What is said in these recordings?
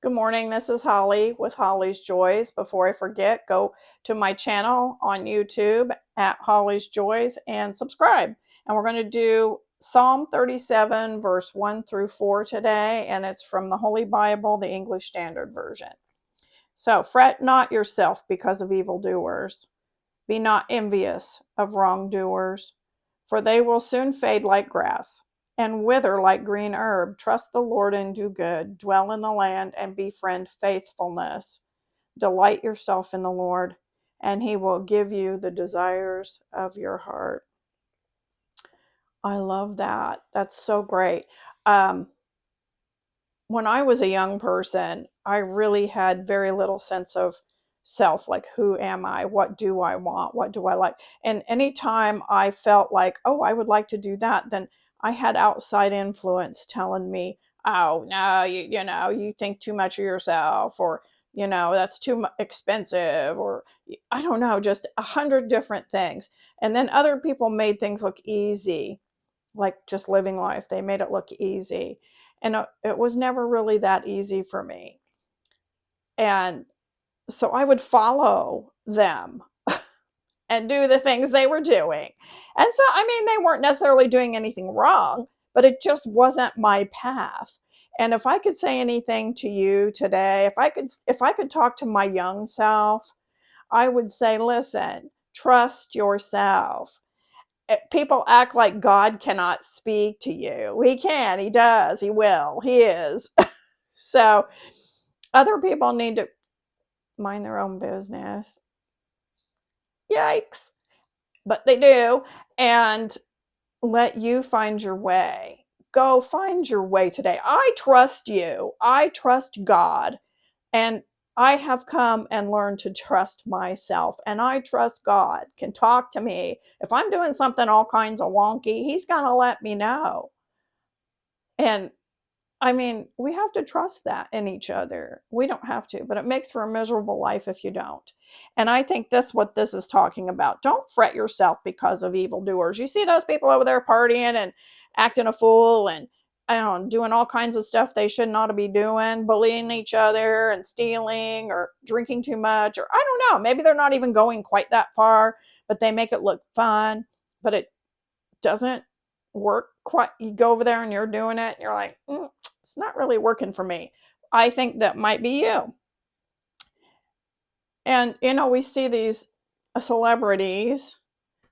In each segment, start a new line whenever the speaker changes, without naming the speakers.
Good morning. This is Holly with Holly's Joys. Before I forget, go to my channel on YouTube at Holly's Joys and subscribe. And we're going to do Psalm 37, verse 1 through 4 today, and it's from the Holy Bible, the English Standard Version. So, fret not yourself because of evildoers. Be not envious of wrongdoers, for they will soon fade like grass and wither like green herb. Trust the Lord and do good. Dwell in the land and befriend faithfulness. Delight yourself in the Lord, and he will give you the desires of your heart. I love that. That's so great. Um, when I was a young person, I really had very little sense of self, like who am I? What do I want? What do I like? And anytime I felt like, oh, I would like to do that, then I had outside influence telling me, oh, no, you think too much of yourself, or, that's too expensive, or I don't know, just 100 different things. And then other people made things look easy, like just living life. They made it look easy. And it was never really that easy for me. And so I would follow them and do the things they were doing. And so, I mean, they weren't necessarily doing anything wrong, but it just wasn't my path. And if I could say anything to you today, if I could talk to my young self, I would say, listen, trust yourself. People act like God cannot speak to you. He can, he does, he will, he is. So other people need to mind their own business. Yikes. But they do. And let you find your way. Go find your way today. I trust you. I trust God. And I have come and learned to trust myself. And I trust God can talk to me. If I'm doing something all kinds of wonky, he's going to let me know. And I mean, we have to trust that in each other. We don't have to, but it makes for a miserable life if you don't. And I think that's what this is talking about. Don't fret yourself because of evildoers. You see those people over there partying and acting a fool and I don't know, doing all kinds of stuff they should not be doing, bullying each other and stealing or drinking too much, or I don't know, maybe they're not even going quite that far, but they make it look fun, but it doesn't work quite. You go over there and you're doing it and you're like, it's not really working for me. I think that might be you. And we see these celebrities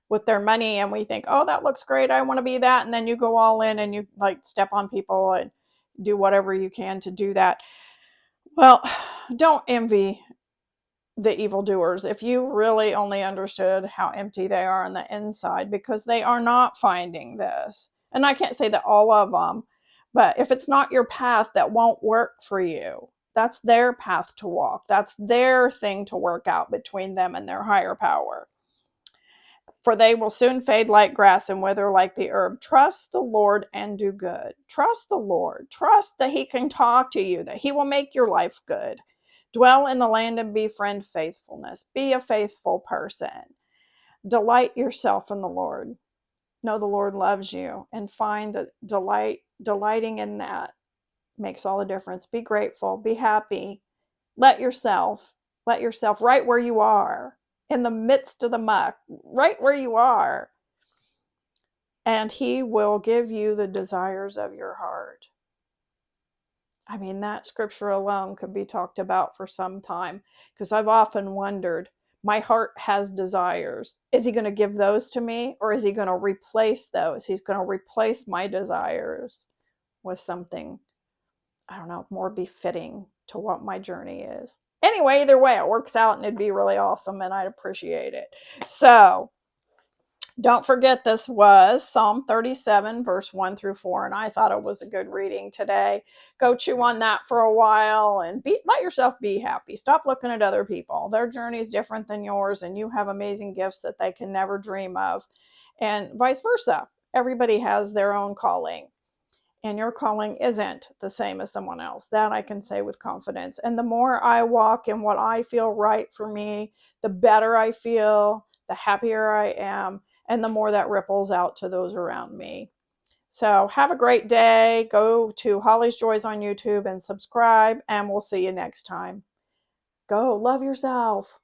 with their money and we think, oh, that looks great, I want to be that. And then you go all in and you like step on people and do whatever you can to do that. Well, don't envy the evildoers if you really only understood how empty they are on the inside, because they are not finding this. And I can't say that all of them, but if it's not your path, that won't work for you. That's their path to walk. That's their thing to work out between them and their higher power. For they will soon fade like grass and wither like the herb. Trust the Lord and do good. Trust the Lord. Trust that he can talk to you, that he will make your life good. Dwell in the land and befriend faithfulness. Be a faithful person. Delight yourself in the Lord. Know the Lord loves you, and find that delighting in that makes all the difference. Be grateful. Be happy. Let yourself right where you are, in the midst of the muck, right where you are. And he will give you the desires of your heart. I mean, that scripture alone could be talked about for some time, because I've often wondered, my heart has desires. Is he going to give those to me, or is he going to replace those? He's going to replace my desires with something, I don't know, more befitting to what my journey is. Anyway, either way, it works out and it'd be really awesome and I'd appreciate it. So don't forget, this was Psalm 37, verse 1 through 4, and I thought it was a good reading today. Go chew on that for a while and let yourself be happy. Stop looking at other people. Their journey is different than yours, and you have amazing gifts that they can never dream of, and vice versa. Everybody has their own calling, and your calling isn't the same as someone else. That I can say with confidence. And the more I walk in what I feel right for me, the better I feel, the happier I am, and the more that ripples out to those around me. So have a great day. Go to Holly's Joys on YouTube and subscribe, and we'll see you next time. Go love yourself.